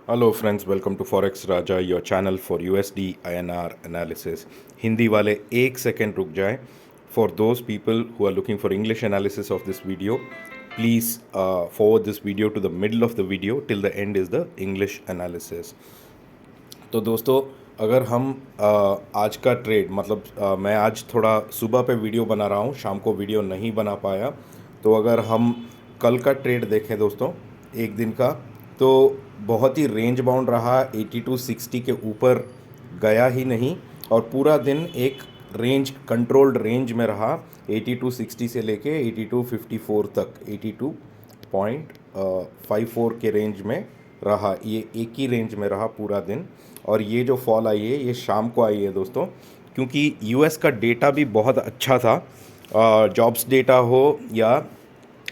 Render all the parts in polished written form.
Hello friends, welcome to forex Raja, your channel for USD INR analysis. Hindi वाले एक second रुक जाएं। For those people who are looking for English analysis of this video, please forward this video to the middle of the video till the end is the English analysis. तो दोस्तों, अगर हम आज का ट्रेड मैं आज थोड़ा सुबह पे वीडियो बना रहा हूँ, शाम को वीडियो नहीं बना पाया। तो अगर हम कल का ट्रेड देखें दोस्तों, एक दिन का, तो बहुत ही रेंज बाउंड रहा। 8260 के ऊपर गया ही नहीं और पूरा दिन एक रेंज, कंट्रोल्ड रेंज में रहा। 8260 से लेके 8254 तक 82.54 के रेंज में रहा। ये एक ही रेंज में रहा पूरा दिन। और ये जो फॉल आई है ये शाम को आई है दोस्तों, क्योंकि यूएस का डेटा भी बहुत अच्छा था। जॉब्स डेटा हो या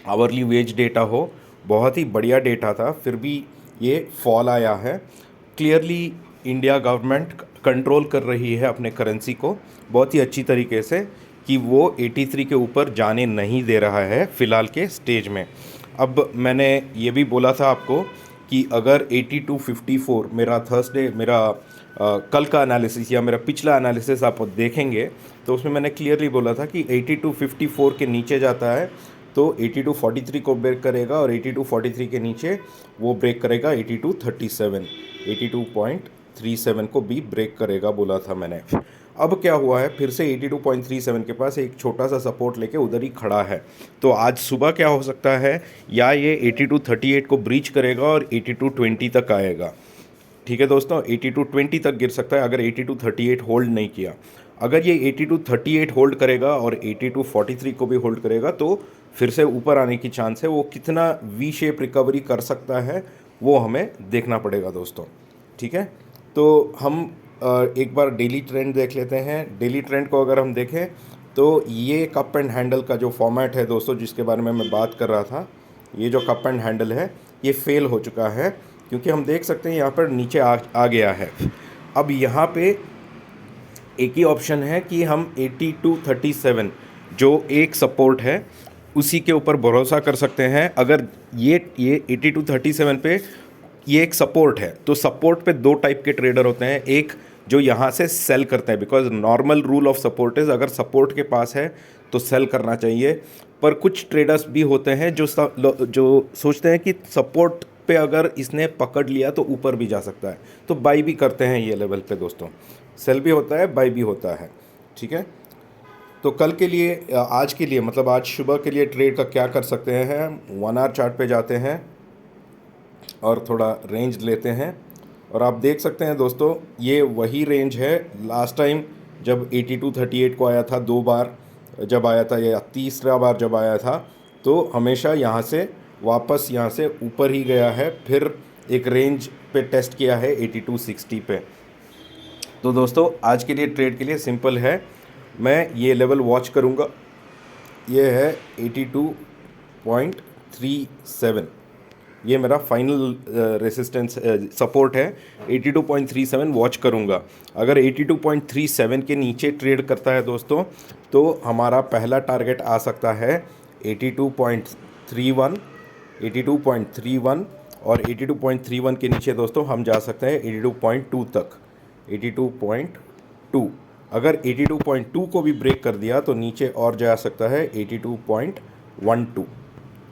आवरली वेज डेटा हो, बहुत ही बढ़िया डेटा था, फिर भी ये फॉल आया है। क्लियरली इंडिया गवर्नमेंट कंट्रोल कर रही है अपने करेंसी को बहुत ही अच्छी तरीके से कि वो 83 के ऊपर जाने नहीं दे रहा है फ़िलहाल के स्टेज में। अब मैंने ये भी बोला था आपको कि अगर 8254 मेरा कल का एनालिसिस या मेरा पिछला एनालिसिस आप देखेंगे तो उसमें मैंने क्लियरली बोला था कि 8254 के नीचे जाता है तो 8243 को ब्रेक करेगा और 8243 के नीचे वो ब्रेक करेगा 8237, 82.37 को भी ब्रेक करेगा बोला था मैंने। अब क्या हुआ है, फिर से 82.37 के पास एक छोटा सा सपोर्ट लेके उधर ही खड़ा है। तो आज सुबह क्या हो सकता है, या ये 8238 को ब्रीच करेगा और 8220 तक आएगा। ठीक है दोस्तों, 8220 तक गिर सकता है अगर 8238 होल्ड नहीं किया। अगर ये 8238 होल्ड करेगा और 8243 को भी होल्ड करेगा तो फिर से ऊपर आने की चांस है। वो कितना वी शेप रिकवरी कर सकता है वो हमें देखना पड़ेगा दोस्तों। ठीक है, तो हम एक बार डेली ट्रेंड देख लेते हैं। डेली ट्रेंड को अगर हम देखें तो ये कप एंड हैंडल का जो फॉर्मेट है दोस्तों, जिसके बारे में मैं बात कर रहा था, ये जो कप एंड हैंडल है ये फेल हो चुका है, क्योंकि हम देख सकते हैं यहाँ पर नीचे आ गया है। अब यहाँ पे एक ही ऑप्शन है कि हम 8237 जो एक सपोर्ट है उसी के ऊपर भरोसा कर सकते हैं। अगर ये 8237 पे ये एक सपोर्ट है तो सपोर्ट पे दो टाइप के ट्रेडर होते हैं। एक जो यहाँ से सेल करते हैं, because normal rule of support is अगर सपोर्ट के पास है तो सेल करना चाहिए। पर कुछ ट्रेडर्स भी होते हैं जो सोचते हैं कि सपोर्ट पे अगर इसने पकड़ लिया तो ऊपर भी जा सकता है, तो बाई भी करते हैं ये लेवल पे दोस्तों। सेल भी होता है, बाई भी होता है। ठीक है, तो कल के लिए, आज के लिए, आज सुबह के लिए ट्रेड का क्या कर सकते हैं, 1 आवर चार्ट पे जाते हैं और थोड़ा रेंज लेते हैं। और आप देख सकते हैं दोस्तों, ये वही रेंज है लास्ट टाइम जब 8238 को आया था, 2 बार जब आया था या तीसरा बार जब आया था, तो हमेशा यहाँ से वापस यहाँ से ऊपर ही गया है, फिर एक रेंज पे टेस्ट किया है 8260 पे। तो दोस्तों आज के लिए ट्रेड के लिए सिंपल है, मैं ये लेवल वॉच करूँगा, ये है 82.37, ये मेरा फाइनल रेसिस्टेंस सपोर्ट है। 82.37 वॉच करूँगा। अगर 82.37 के नीचे ट्रेड करता है दोस्तों तो हमारा पहला टारगेट आ सकता है 82.31, 82.31 और 82.31 के नीचे दोस्तों हम जा सकते हैं 82.2 तक, 82.2। अगर 82.2 को भी ब्रेक कर दिया तो नीचे और जा सकता है 82.12।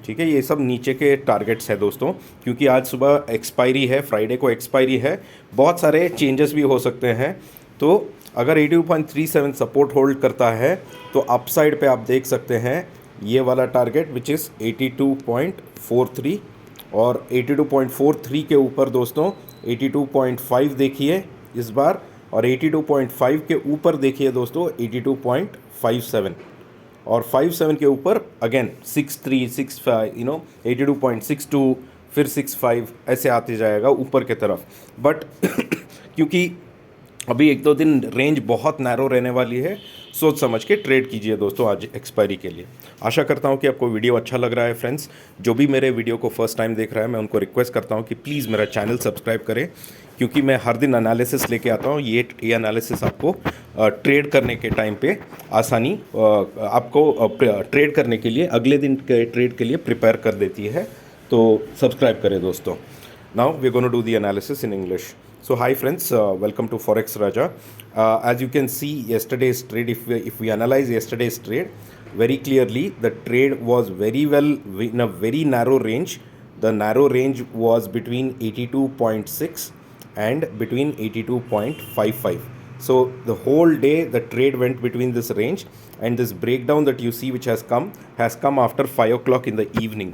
ठीक है, ये सब नीचे के टारगेट्स है दोस्तों, क्योंकि आज सुबह एक्सपायरी है, फ्राइडे को एक्सपायरी है, बहुत सारे चेंजेस भी हो सकते हैं। तो अगर 82.37 सपोर्ट होल्ड करता है तो अपसाइड पे आप देख सकते हैं ये वाला टारगेट विच इज़ 82.43, और 82.43 के ऊपर दोस्तों 82.5 देखिए इस बार, और 82.5 के ऊपर देखिए दोस्तों 82.57, और 57 के ऊपर अगेन 63, 65, 82.62, फिर 65, ऐसे आते जाएगा ऊपर के तरफ। बट क्योंकि अभी 1-2 दिन रेंज बहुत नैरो रहने वाली है, सोच समझ के ट्रेड कीजिए दोस्तों आज एक्सपायरी के लिए। आशा करता हूँ कि आपको वीडियो अच्छा लग रहा है। फ्रेंड्स, जो भी मेरे वीडियो को फर्स्ट टाइम देख रहा है, मैं उनको रिक्वेस्ट करता हूँ कि प्लीज़ मेरा चैनल सब्सक्राइब करें, क्योंकि मैं हर दिन एनालिसिस लेके आता हूँ। ये एनालिसिस आपको ट्रेड करने के टाइम पे आसानी, आपको ट्रेड करने के लिए, अगले दिन के ट्रेड के लिए प्रिपेयर कर देती है। तो सब्सक्राइब करें दोस्तों। Now we're going to do the analysis in English. So hi friends, welcome to Forex Raja. As you can see yesterday's trade, if we analyze yesterday's trade very clearly, the trade was very well in a very narrow range. The narrow range was between 82.6 and between 82.55. So the whole day the trade went between this range, and this breakdown that you see which has come after 5 o'clock in the evening.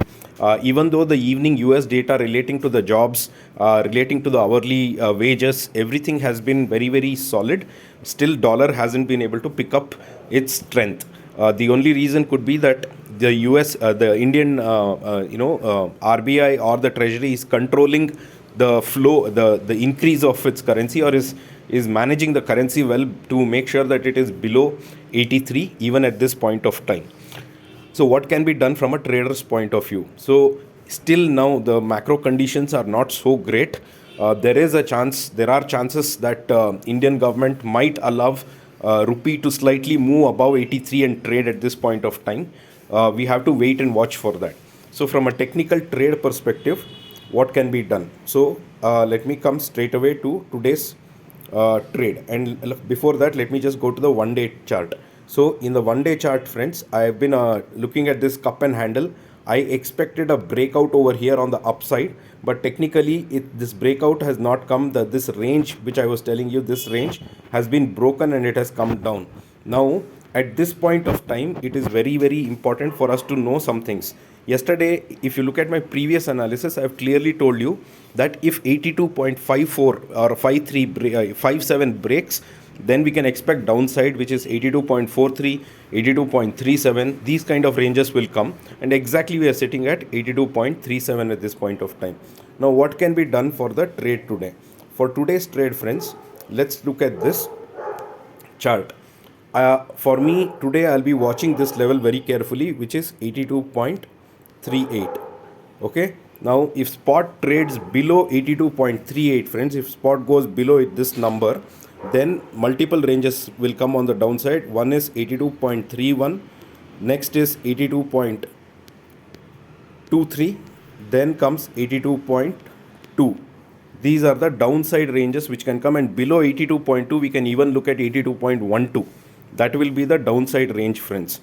Even though the evening US data relating to the jobs, relating to the hourly wages, everything has been very, very solid, still dollar hasn't been able to pick up its strength. The only reason could be that the US, the Indian, RBI or the Treasury is controlling the flow, the increase of its currency, or is managing the currency well to make sure that it is below 83 even at this point of time. So what can be done from a trader's point of view? So still now the macro conditions are not so great. There are chances that Indian government might allow rupee to slightly move above 83 and trade at this point of time. We have to wait and watch for that. So from a technical trade perspective, what can be done? So let me come straight away to today's trade, and before that let me just go to the 1 day chart. So in the 1 day chart, friends, I have been looking at this cup and handle. I expected a breakout over here on the upside, but technically this breakout has not come. This range which I was telling you, this range has been broken and it has come down. Now at this point of time, it is very, very important for us to know some things. Yesterday, if you look at my previous analysis, I have clearly told you that if 82.54 or 57 breaks, then we can expect downside, which is 82.43, 82.37. These kind of ranges will come, and exactly we are sitting at 82.37 at this point of time. Now what can be done for the trade today? For today's trade, friends, let's look at this chart. For me today, I'll be watching this level very carefully, which is 82.38. okay, now if spot trades below 82.38, friends, if spot goes below this number, then multiple ranges will come on the downside. One is 82.31, next is 82.23, then comes 82.2. These are the downside ranges which can come, and below 82.2 we can even look at 82.12. That will be the downside range, friends.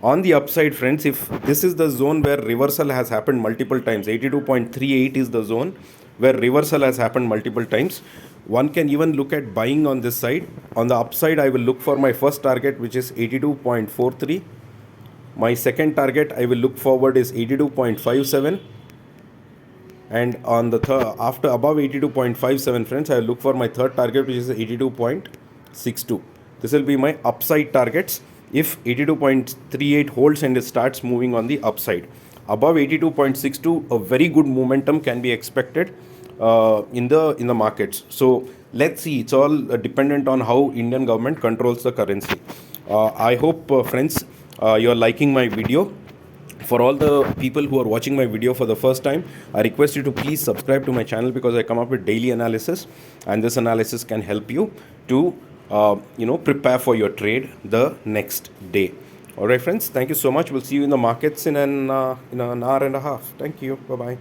On the upside, friends, if this is the zone where reversal has happened multiple times, 82.38 is the zone where reversal has happened multiple times, one can even look at buying on this side. On the upside, I will look for my first target, which is 82.43. My second target I will look forward is 82.57. And on the after above 82.57, friends, I will look for my third target, which is 82.62. This will be my upside targets if 82.38 holds and it starts moving on the upside. Above 82.62, a very good momentum can be expected in the markets. So let's see. It's all dependent on how Indian government controls the currency. I hope, friends, you are liking my video. For all the people who are watching my video for the first time, I request you to please subscribe to my channel, because I come up with daily analysis, and this analysis can help you to prepare for your trade the next day. All right, friends, thank you so much. We'll see you in the markets in an hour and a half. Thank you. Bye bye.